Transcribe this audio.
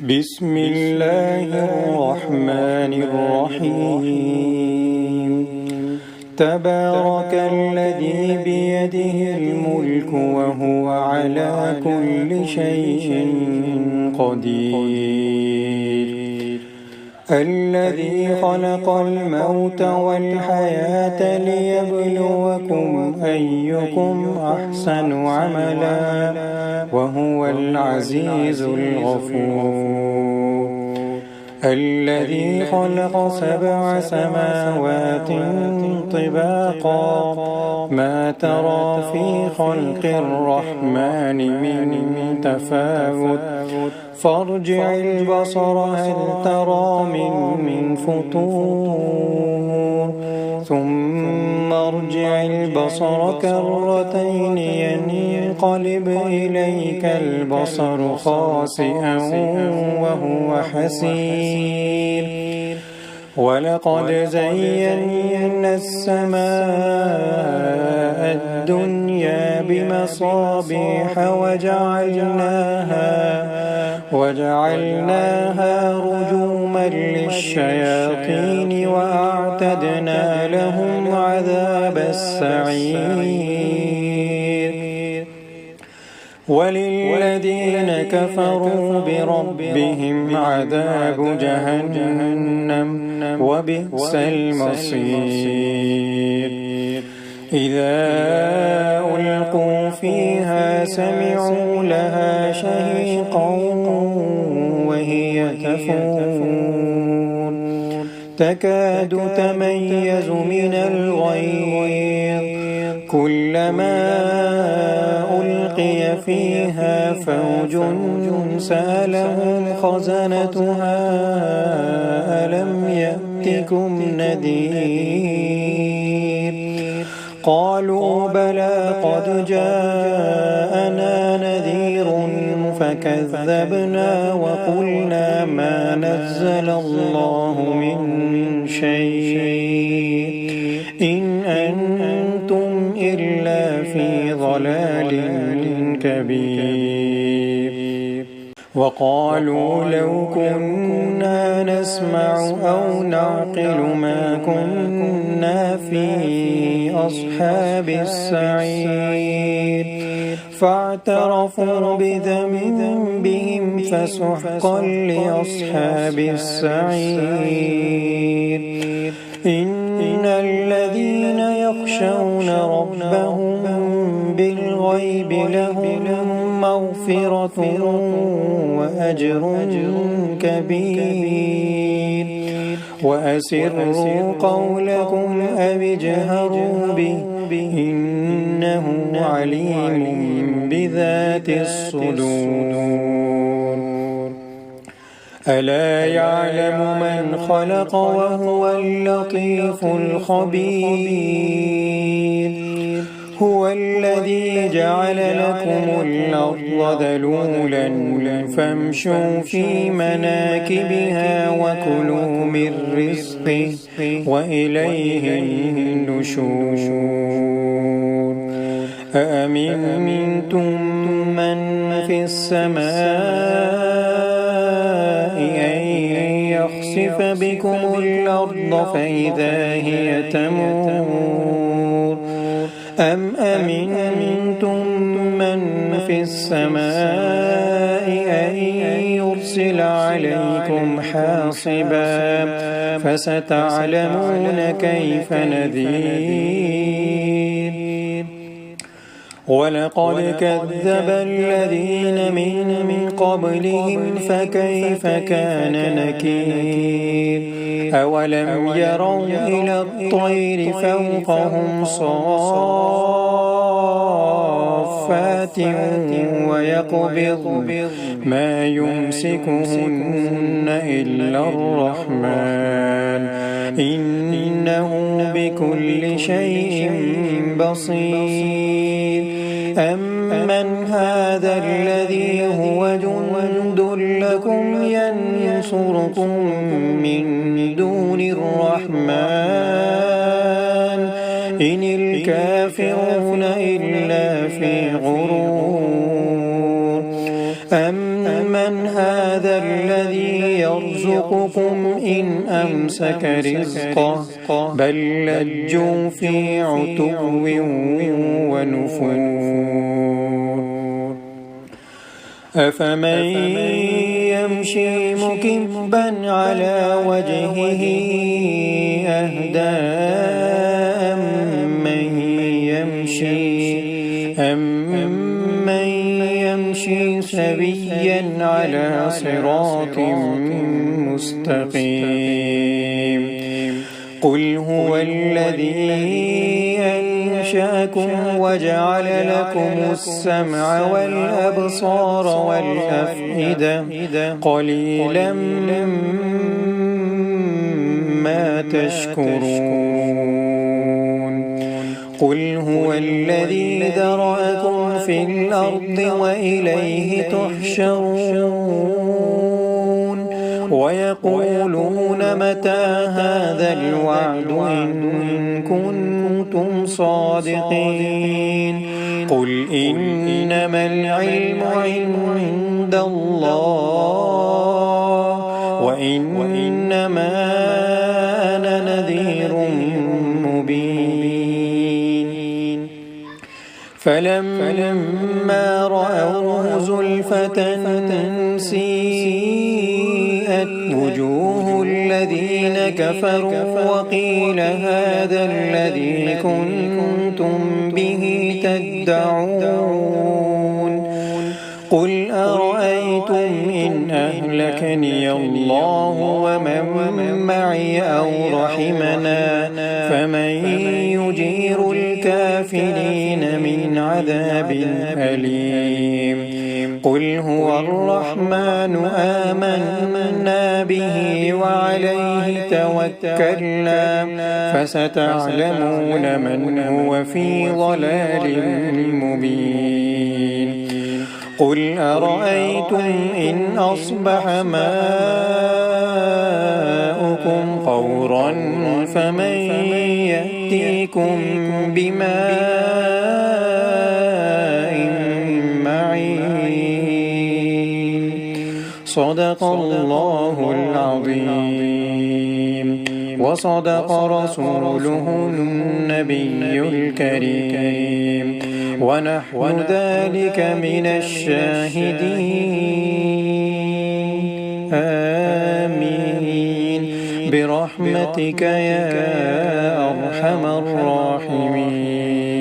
بسم الله الرحمن الرحيم تبارك الذي بيده الملك وهو على كل شيء قدير الذي خلق الموت والحياة ليبلوكم أيكم أحسن عملا وهو العزيز الغفور الذي خلق 7 سماوات طباقا ما ترى في خلق الرحمن من تفاوت فارجع البصر هل ترى من فطور ثم ارجع البصر كرتين ينقلب إليك البصر خاسئا وهو حسير ولقد زينا السماء الدنيا بمصابيح وجعلناها رجوما للشياطين وأعتدنا لهم عذاب السعير وللذين كفروا بربهم عذاب جهنم وبئس المصير إذا ألقوا فيها سمعوا لها شهيقا وهي تفور تكاد تميز من الغيظ كلما ألقي فيها فوج سألهم خزنتها ألم يأتكم نذير قالوا بلى قد جاءنا نذير فكذبنا وقلنا ما نزل الله من شيء إن أنتم إلا في ضلال كبير وقالوا لو كنا نسمع أو نعقل ما كنا في أصحاب السعير فاعترفوا بذنبهم فسحقا لأصحاب السعير إن الذين يخشون ربهم بالغيب لهم مغفرة وأجر كبير وأسروا قولكم أو اجهروا به إنه عليم بذات الصدور ألا يعلم من خلق وهو اللطيف الخبير هو الذي جعل لكم الأرض ذلولا فامشوا في مناكبها وكلوا من رزقه وإليه النشور أأمنتم من في السماء أن يخسف بكم الأرض فإذا هي تمور أم أمنتم من في السماء أن يرسل عليكم حاصبا فستعلمون كيف نذير ولقد كذب الذين من قبلهم فكيف كان نكير أولم يروا إلى الطير فوقهم صافات ويقبض ما يمسكهن إلا الرحمن إنه بكل شيء بصير أمن هذا الذي هو جند لكم ينصركم من دون الرحمن إن الكافرون إلا في غرور أمن هذا الذي يرزقكم إن أمسك رزقه بل لجوا في عتو ونفور أفمن يمشي مكبا على وجهه أهدى أمن يمشي سويا على صراط مستقيم قل هو الذي أنشأكم وجعل لكم السمع والأبصار والأفئدة قليلا ما تشكرون قل هو الذي ذرأكم في الأرض وإليه تحشرون ويقولون متى هذا الوعد إن كنتم صادقين قل إنما العلم عند الله وإنما أنا نذير مبين فلما رأوه زلفة سيئت وجوه الذين كفروا وقيل هذا الذي كنتم به تدعون قل أرأيتم إن أهلكني الله ومن معي أو رحمنا فمن يجير الكافرين من عذاب أليم قل هو الرحمن آمنا به وعليه توكلنا فستعلمون من هو في ضلال مبين قل أرأيتم إن أصبح ماؤكم غورا فمن يأتيكم بماء معين صدق الله العظيم وصدق رسوله النبي الكريم ونحن ذلك من الشاهدين آمين برحمتك يا أرحم الراحمين.